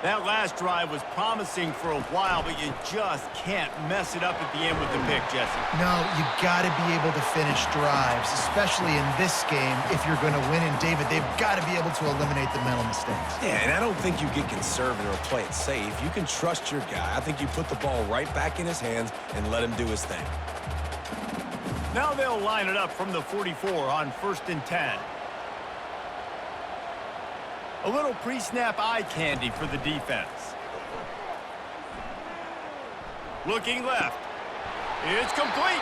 That last drive was promising for a while, but you just can't mess it up at the end with the pick, Jesse.
No, you got to be able to finish drives, especially in this game if you're going to win. And, David, they've got to be able to eliminate the mental mistakes.
Yeah, and I don't think you get conservative or play it safe. You can trust your guy. I think you put the ball right back in his hands and let him do his thing.
Now they'll line it up from the 44 on 1st and 10. A little pre-snap eye candy for the defense. Looking left. It's complete.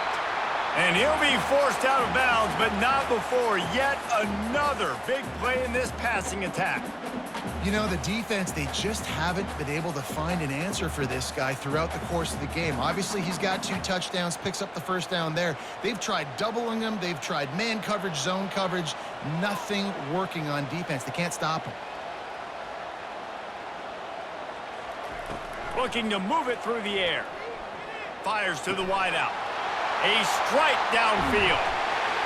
And he'll be forced out of bounds, but not before yet another big play in this passing attack.
You know, the defense, they just haven't been able to find an answer for this guy throughout the course of the game. Obviously, he's got 2 touchdowns, picks up the 1st down there. They've tried doubling him. They've tried man coverage, zone coverage. Nothing working on defense. They can't stop him.
Looking to move it through the air. Fires to the wideout. A strike downfield.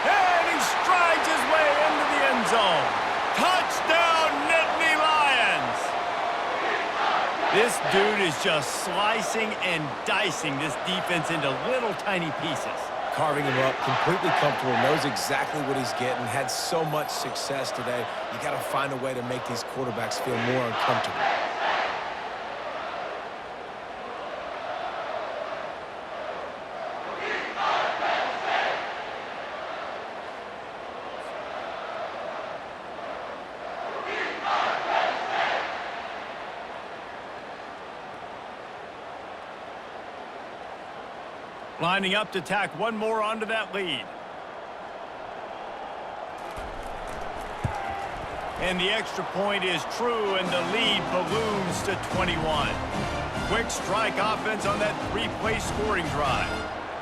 And he strides his way into the end zone. Touchdown, Nittany Lions! This dude is just slicing and dicing this defense into little tiny pieces.
Carving him up, completely comfortable, knows exactly what he's getting, had so much success today. You got to find a way to make these quarterbacks feel more uncomfortable.
Lining up to tack one more onto that lead. And the extra point is true, and the lead balloons to 21. Quick strike offense on that three-play scoring drive.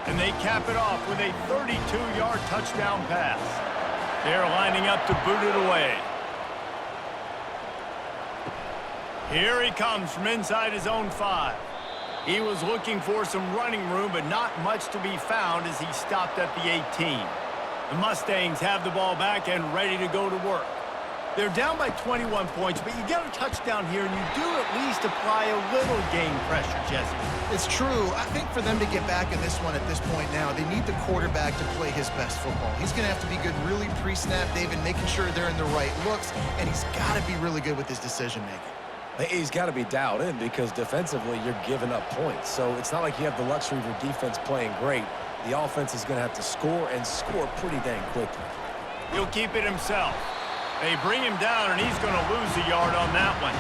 And they cap it off with a 32-yard touchdown pass. They're lining up to boot it away. Here he comes from inside his own 5. He was looking for some running room, but not much to be found as he stopped at the 18. The Mustangs have the ball back and ready to go to work. They're down by 21 points, but you get a touchdown here, and you do at least apply a little game pressure, Jesse.
It's true. I think for them to get back in this one at this point now, they need the quarterback to play his best football. He's going to have to be good really pre-snap, David, making sure they're in the right looks, and he's got to be really good with his decision-making.
He's got to be dialed in because defensively you're giving up points. So it's not like you have the luxury of your defense playing great. The offense is going to have to score and score pretty dang quickly.
He'll keep it himself. They bring him down, and he's going to lose a yard on that one.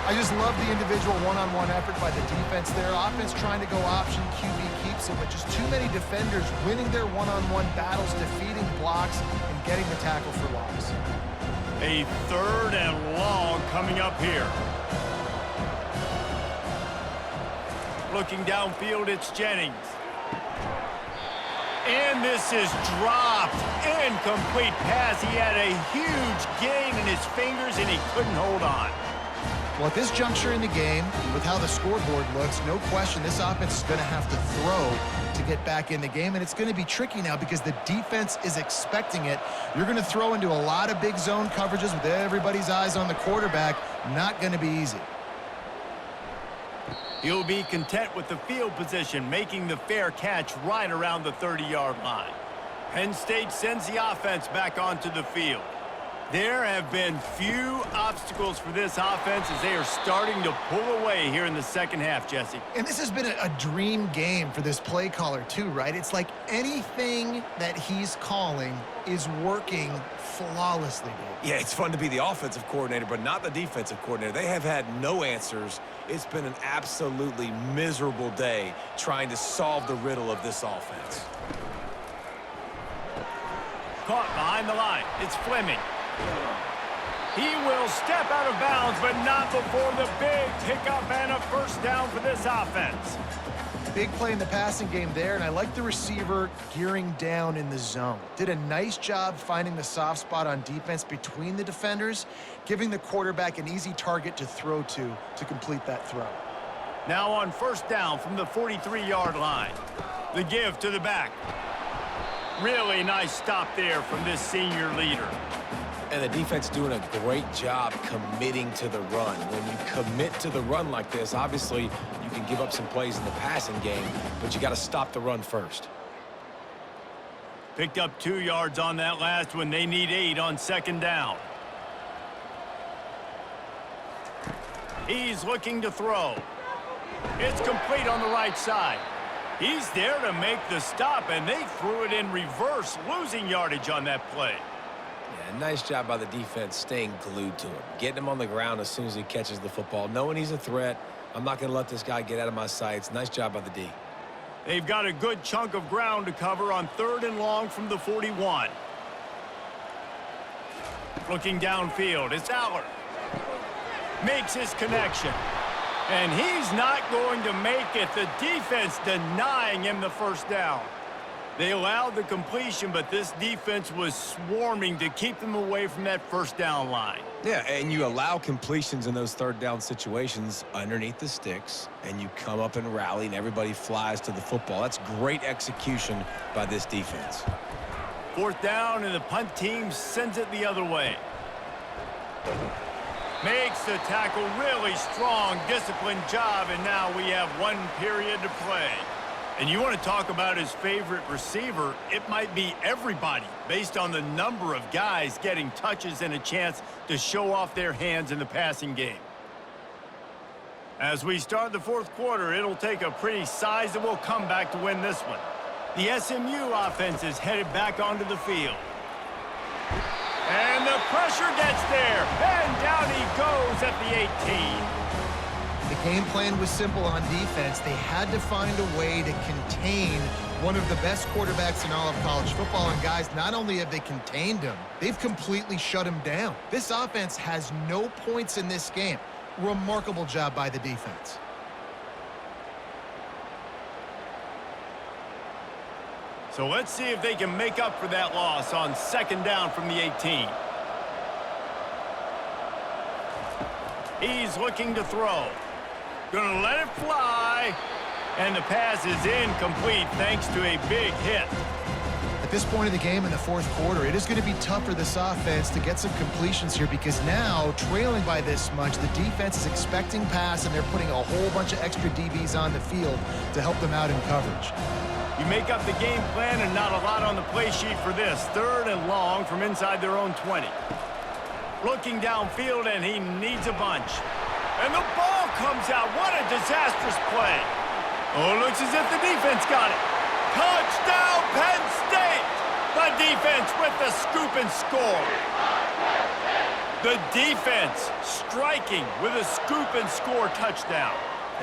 I just love the individual one-on-one effort by the defense there. Offense trying to go option, QB keeps it, but just too many defenders winning their one-on-one battles, defeating blocks, and getting the tackle for loss.
A 3rd and long coming up here. Looking downfield, it's Jennings. And this is dropped. Incomplete pass. He had a huge gain in his fingers, and he couldn't hold on.
Well, at this juncture in the game, with how the scoreboard looks, no question this offense is going to have to throw to get back in the game, and it's going to be tricky now because the defense is expecting it. You're going to throw into a lot of big zone coverages with everybody's eyes on the quarterback. Not going to be easy.
He'll be content with the field position, making the fair catch right around the 30-yard line. Penn State sends the offense back onto the field. There have been few obstacles for this offense as they are starting to pull away here in the second half, Jesse.
And this has been a dream game for this play caller too, right? It's like anything that he's calling is working flawlessly, dude.
Yeah, it's fun to be the offensive coordinator, but not the defensive coordinator. They have had no answers. It's been an absolutely miserable day trying to solve the riddle of this offense.
Caught behind the line. It's Fleming. He will step out of bounds, but not before the big pickup and a first down for this offense.
Big play in the passing game there, and I like the receiver gearing down in the zone. Did a nice job finding the soft spot on defense between the defenders, giving the quarterback an easy target to throw to complete that throw.
Now on first down from the 43-yard line. The give to the back. Really nice stop there from this senior leader.
And the defense doing a great job committing to the run. When you commit to the run like this, obviously you can give up some plays in the passing game, but you got to stop the run first.
Picked up 2 yards on that last one. They need 8 on second down. He's looking to throw. It's complete on the right side. He's there to make the stop, and they threw it in reverse, losing yardage on that play.
Yeah, nice job by the defense staying glued to him, getting him on the ground as soon as he catches the football, knowing he's a threat. I'm not going to let this guy get out of my sights. Nice job by the D.
They've got a good chunk of ground to cover on 3rd and long from the 41. Looking downfield, it's Aller. Makes his connection. And he's not going to make it. The defense denying him the first down. They allowed the completion, but this defense was swarming to keep them away from that first down line.
Yeah, and you allow completions in those 3rd down situations underneath the sticks, and you come up and rally, and everybody flies to the football. That's great execution by this defense.
4th down, and the punt team sends it the other way. Makes the tackle really strong, disciplined job, and now we have 1 period to play. And you want to talk about his favorite receiver, it might be everybody based on the number of guys getting touches and a chance to show off their hands in the passing game. As we start the 4th quarter, it'll take a pretty sizable comeback to win this one. The SMU offense is headed back onto the field. And the pressure gets there, and down he goes at the 18.
The game plan was simple on defense. They had to find a way to contain one of the best quarterbacks in all of college football. And guys, not only have they contained him, they've completely shut him down. This offense has no points in this game. Remarkable job by the defense.
So let's see if they can make up for that loss on 2nd down from the 18. He's looking to throw. Gonna let it fly. And the pass is incomplete thanks to a big hit.
At this point of the game in the 4th quarter, it is going to be tough for this offense to get some completions here because now, trailing by this much, the defense is expecting pass and they're putting a whole bunch of extra DBs on the field to help them out in coverage.
You make up the game plan and not a lot on the play sheet for this. 3rd and long from inside their own 20. Looking downfield, and he needs a bunch. And the ball comes out. What a disastrous play. Oh, it looks as if the defense got it. Touchdown, Penn State! The defense with the scoop and score. The defense striking with a scoop and score touchdown.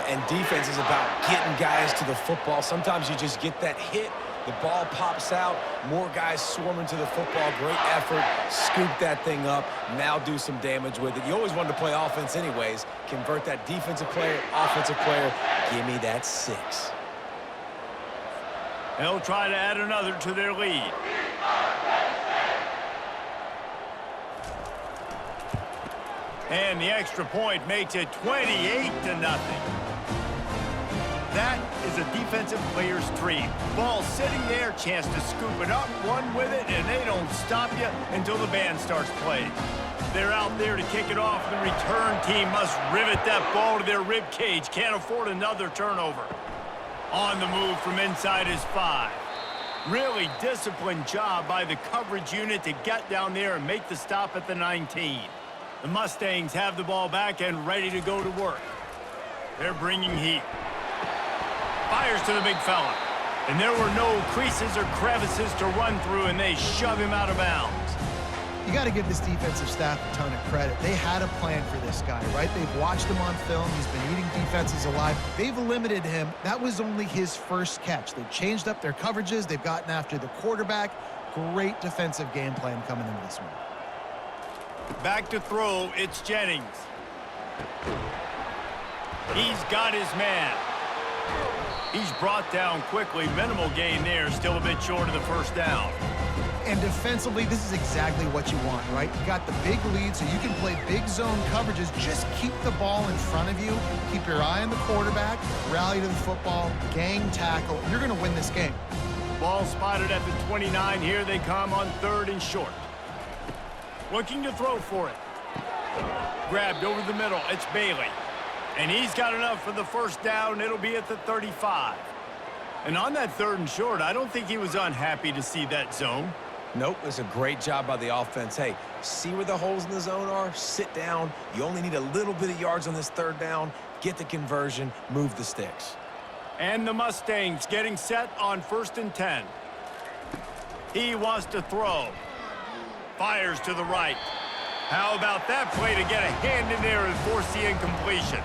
And defense is about getting guys to the football. Sometimes you just get that hit, the ball pops out, more guys swarming to the football. Great effort, scoop that thing up, now do some damage with it. You always wanted to play offense anyways. Convert that defensive player, offensive player. Give me that 6.
They'll try to add another to their lead. And the extra point makes it 28-0. That is a defensive player's dream. Ball sitting there, chance to scoop it up, run with it, and they don't stop you until the band starts playing. They're out there to kick it off. The return team must rivet that ball to their rib cage. Can't afford another turnover. On the move from inside his 5. Really disciplined job by the coverage unit to get down there and make the stop at the 19. The Mustangs have the ball back and ready to go to work. They're bringing heat. Fires to the big fella. And there were no creases or crevices to run through, and they shove him out of bounds.
You got to give this defensive staff a ton of credit. They had a plan for this guy, right? They've watched him on film. He's been eating defenses alive. They've limited him. That was only his first catch. They've changed up their coverages. They've gotten after the quarterback. Great defensive game plan coming into this one.
Back to throw, it's Jennings. He's got his man. He's brought down quickly. Minimal gain there, still a bit short of the 1st down.
And defensively, this is exactly what you want, right? You got the big lead, so you can play big zone coverages. Just keep the ball in front of you. Keep your eye on the quarterback. Rally to the football. Gang tackle. You're going to win this game.
Ball spotted at the 29. Here they come on 3rd and short. Looking to throw for it. Grabbed over the middle. It's Bailey. And he's got enough for the 1st down. It'll be at the 35. And on that 3rd and short, I don't think he was unhappy to see that zone.
Nope, it's a great job by the offense. Hey, see where the holes in the zone are? Sit down. You only need a little bit of yards on this 3rd down. Get the conversion. Move the sticks.
And the Mustangs getting set on 1st and 10. He wants to throw. Fires to the right. How about that play to get a hand in there and force the incompletion?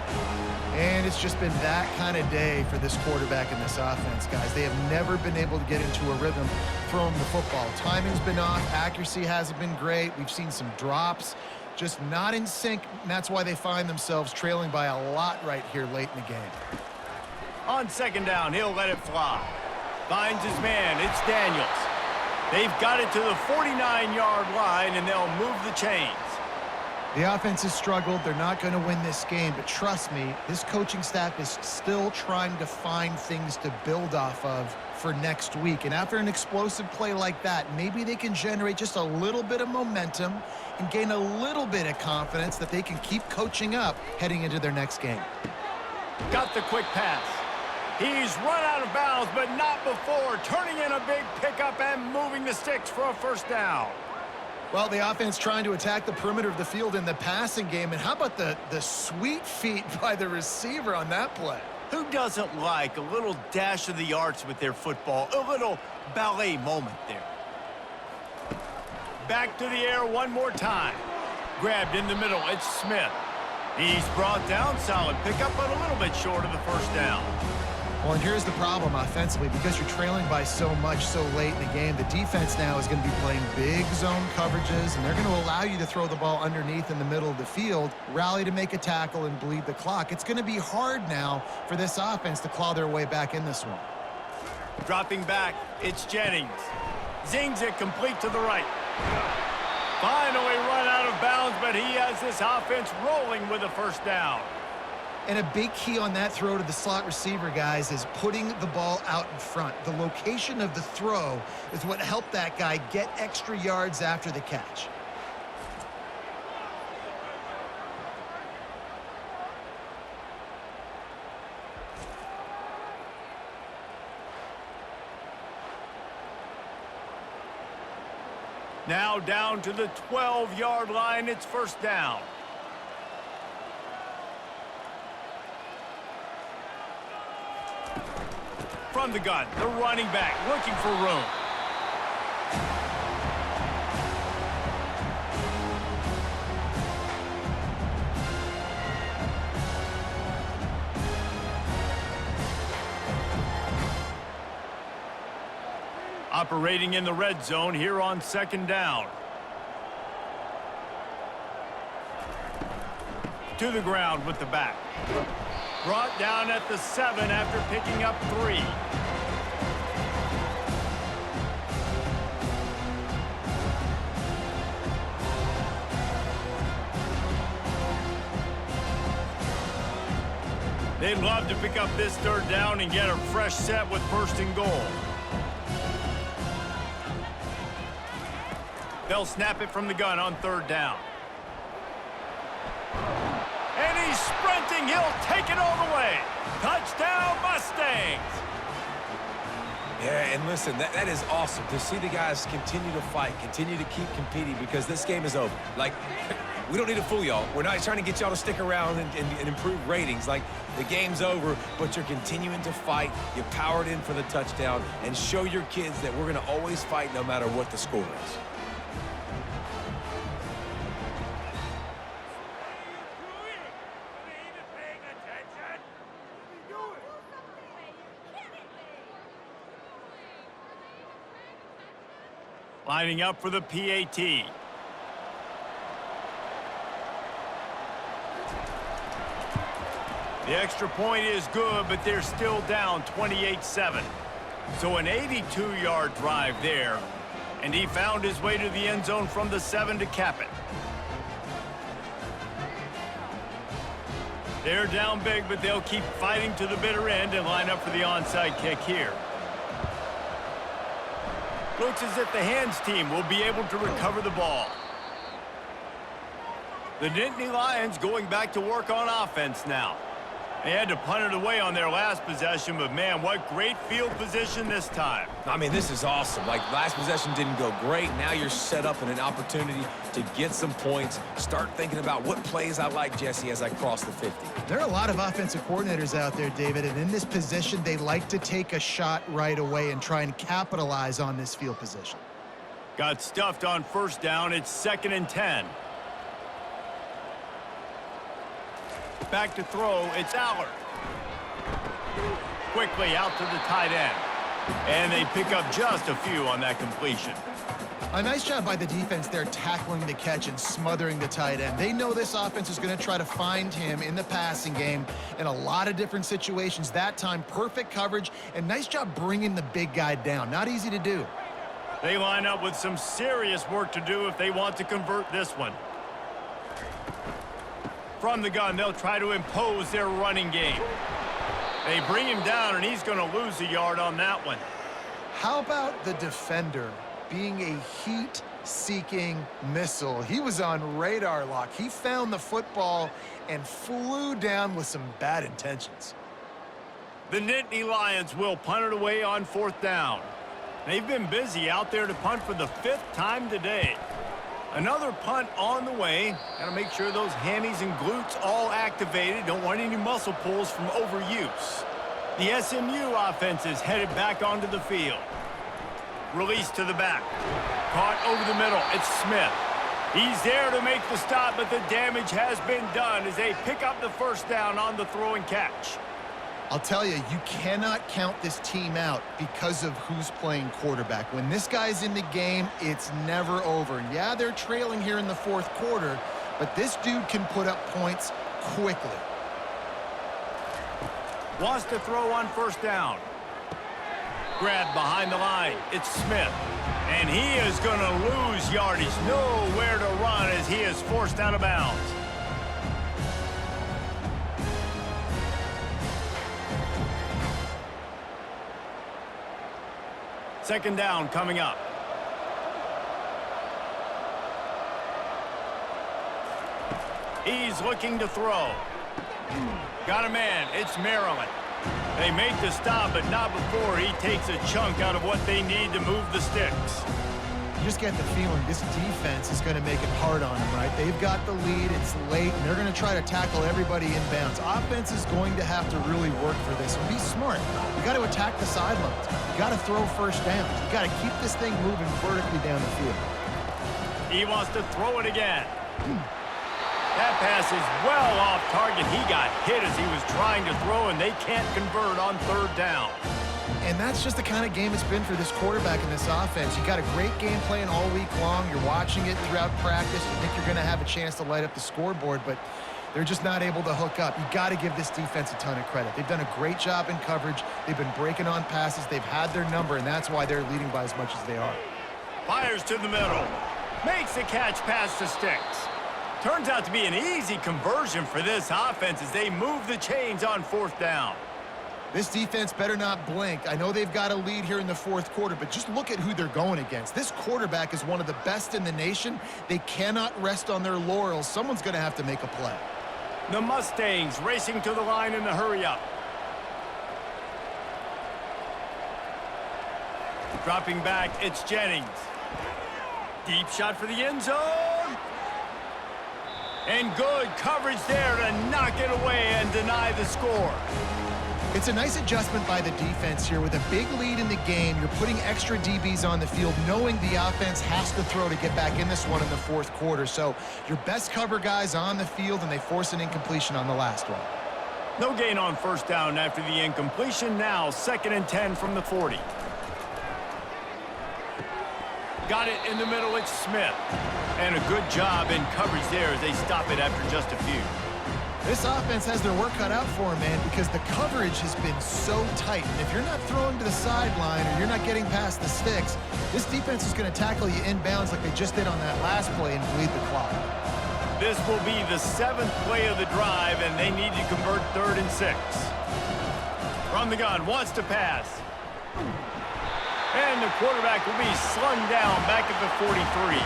And it's just been that kind of day for this quarterback and this offense, guys. They have never been able to get into a rhythm throwing the football. Timing's been off. Accuracy hasn't been great. We've seen some drops. Just not in sync, and that's why they find themselves trailing by a lot right here late in the game.
On 2nd down, he'll let it fly. Finds his man. It's Daniels. They've got it to the 49-yard line, and they'll move the chains.
The offense has struggled. They're not going to win this game, but trust me, this coaching staff is still trying to find things to build off of for next week. And after an explosive play like that, maybe they can generate just a little bit of momentum and gain a little bit of confidence that they can keep coaching up heading into their next game.
Got the quick pass. He's run out of bounds, but not before turning in a big pickup and moving the sticks for a 1st down.
Well, the offense trying to attack the perimeter of the field in the passing game. And how about the sweet feet by the receiver on that play?
Who doesn't like a little dash of the arts with their football? A little ballet moment there. Back to the air one more time. Grabbed in the middle. It's Smith. He's brought down solid pickup, but a little bit short of the first down.
Well, and here's the problem offensively. Because you're trailing by so much so late in the game, the defense now is going to be playing big zone coverages, and they're going to allow you to throw the ball underneath in the middle of the field, rally to make a tackle, and bleed the clock. It's going to be hard now for this offense to claw their way back in this one.
Dropping back, it's Jennings. Zings it complete to the right. Finally run out of bounds, but he has this offense rolling with a first down.
And a big key on that throw to the slot receiver, guys, is putting the ball out in front. The location of the throw is what helped that guy get extra yards after the catch.
Now down to the 12-yard line, it's first down. From the gun, the running back looking for room. Operating in the red zone here on second down. To the ground with the back. Brought down at the 7 after picking up 3. They'd love to pick up this third down and get a fresh set with first and goal. They'll snap it from the gun on third down. And he's sprinting. He'll take it all the way. Touchdown, Mustangs.
Yeah, and listen, that is awesome to see the guys continue to fight, continue to keep competing, because this game is over. Like, we don't need to fool y'all. We're not trying to get y'all to stick around and improve ratings. Like, the game's over, but you're continuing to fight. You powered in for the touchdown, and show your kids that we're going to always fight no matter what the score is.
Lining up for the PAT. The extra point is good, but they're still down 28-7. So an 82-yard drive there, and he found his way to the end zone from the 7 to cap it. They're down big, but they'll keep fighting to the bitter end and line up for the onside kick here. Looks as if the hands team will be able to recover the ball. The Nittany Lions going back to work on offense now. They had to punt it away on their last possession, but man, what great field position this time.
I mean, this is awesome. Like, last possession didn't go great. Now you're set up in an opportunity to get some points. Start thinking about what plays I like, Jesse, as I cross the 50.
There are a lot of offensive coordinators out there, David, and in this position, they like to take a shot right away and try and capitalize on this field position.
Got stuffed on first down. It's 2nd and 10. Back to throw, it's Allard. Quickly out to the tight end. And they pick up just a few on that completion.
A nice job by the defense there tackling the catch and smothering the tight end. They know this offense is going to try to find him in the passing game in a lot of different situations. That time, perfect coverage, and nice job bringing the big guy down. Not easy to do.
They line up with some serious work to do if they want to convert this one. From the gun, they'll try to impose their running game. They bring him down, and he's going to lose a yard on that one.
How about the defender being a heat-seeking missile? He was on radar lock. He found the football and flew down with some bad intentions.
The Nittany Lions will punt it away on 4th down. They've been busy out there to punt for the 5th time today. Another punt on the way. Got to make sure those hammies and glutes all activated. Don't want any muscle pulls from overuse. The SMU offense is headed back onto the field. Release to the back. Caught over the middle. It's Smith. He's there to make the stop, but the damage has been done as they pick up the first down on the throw and catch.
I'll tell you, you cannot count this team out because of who's playing quarterback. When this guy's in the game, it's never over. And yeah, they're trailing here in the fourth quarter, but this dude can put up points quickly.
Wants to throw on first down. Grabbed behind the line. It's Smith. And he is going to lose yardage. Nowhere to run as he is forced out of bounds. Second down coming up. He's looking to throw. Got a man. It's Maryland. They make the stop, but not before he takes a chunk out of what they need to move the sticks.
You just get the feeling this defense is going to make it hard on them, right? They've got the lead, it's late, and they're going to try to tackle everybody inbounds. Offense is going to have to really work for this and be smart. You got to attack the sidelines. You got to throw first downs. You got to keep this thing moving vertically down the field.
He wants to throw it again. That pass is well off target. He got hit as he was trying to throw, and they can't convert on third down.
And that's just the kind of game it's been for this quarterback in this offense. You got a great game plan all week long. You're watching it throughout practice. You think you're going to have a chance to light up the scoreboard, but they're just not able to hook up. You got to give this defense a ton of credit. They've done a great job in coverage. They've been breaking on passes. They've had their number, and that's why they're leading by as much as they are.
Fires to the middle. Makes the catch pass to Stix. Turns out to be an easy conversion for this offense as they move the chains on fourth down.
This defense better not blink. I know they've got a lead here in the fourth quarter, but just look at who they're going against. This quarterback is one of the best in the nation. They cannot rest on their laurels. Someone's going to have to make a play.
The Mustangs racing to the line in the hurry-up. Dropping back, it's Jennings. Deep shot for the end zone. And good coverage there to knock it away and deny the score.
It's a nice adjustment by the defense here. With a big lead in the game, you're putting extra DBs on the field, knowing the offense has to throw to get back in this one in the fourth quarter. So your best cover guys on the field, and they force an incompletion on the last one.
No gain on first down after the incompletion. Now 2nd and 10 from the 40. Got it in the middle, it's Smith. And a good job in coverage there as they stop it after just a few.
This offense has their work cut out for them, man, because the coverage has been so tight. And if you're not throwing to the sideline or you're not getting past the sticks, this defense is going to tackle you inbounds like they just did on that last play and bleed the clock.
This will be the 7th play of the drive, and they need to convert 3rd and 6. From the gun, wants to pass. And the quarterback will be slung down back at the 43.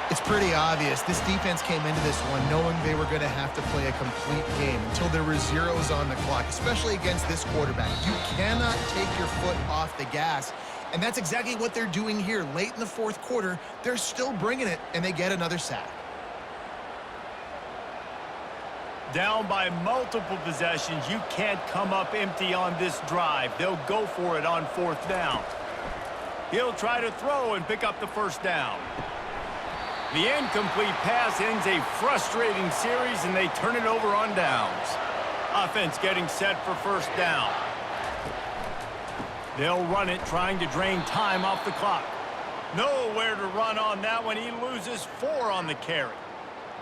It's pretty obvious. This defense came into this one knowing they were going to have to play a complete game until there were zeros on the clock, especially against this quarterback. You cannot take your foot off the gas, and that's exactly what they're doing here. Late in the fourth quarter, they're still bringing it, and they get another sack.
Down by multiple possessions, you can't come up empty on this drive. They'll go for it on 4th down. He'll try to throw and pick up the first down. The incomplete pass ends a frustrating series, and they turn it over on downs. Offense getting set for first down. They'll run it, trying to drain time off the clock. Nowhere to run on that one. He loses 4 on the carry.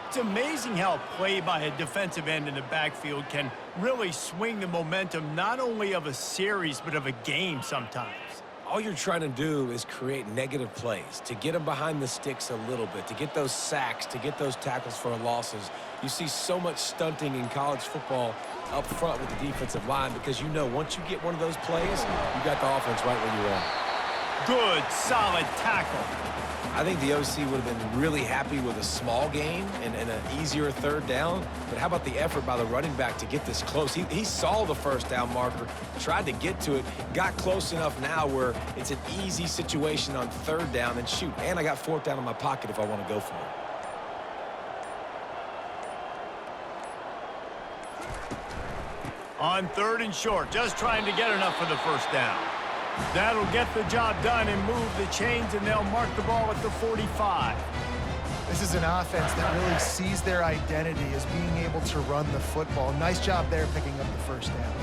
It's amazing how play by a defensive end in the backfield can really swing the momentum not only of a series but of a game sometimes.
All you're trying to do is create negative plays, to get them behind the sticks a little bit, to get those sacks, to get those tackles for losses. You see so much stunting in college football up front with the defensive line because you know once you get one of those plays, you got the offense right where you want.
Good, solid tackle.
I think the OC would have been really happy with a small gain and an easier 3rd down. But how about the effort by the running back to get this close? He saw the first down marker, tried to get to it, got close enough now where it's an easy situation on 3rd down. And shoot, and I got 4th down in my pocket if I want to go for it.
On 3rd and short, just trying to get enough for the first down. That'll get the job done and move the chains, and they'll mark the ball at the 45.
This is an offense that really sees their identity as being able to run the football. Nice job there picking up the first down.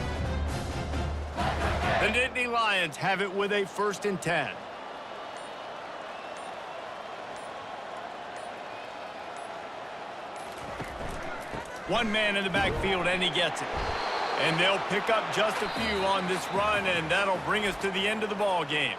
The Nittany Lions have it with a 1st and 10. One man in the backfield, and he gets it. And they'll pick up just a few on this run, and that'll bring us to the end of the ball game.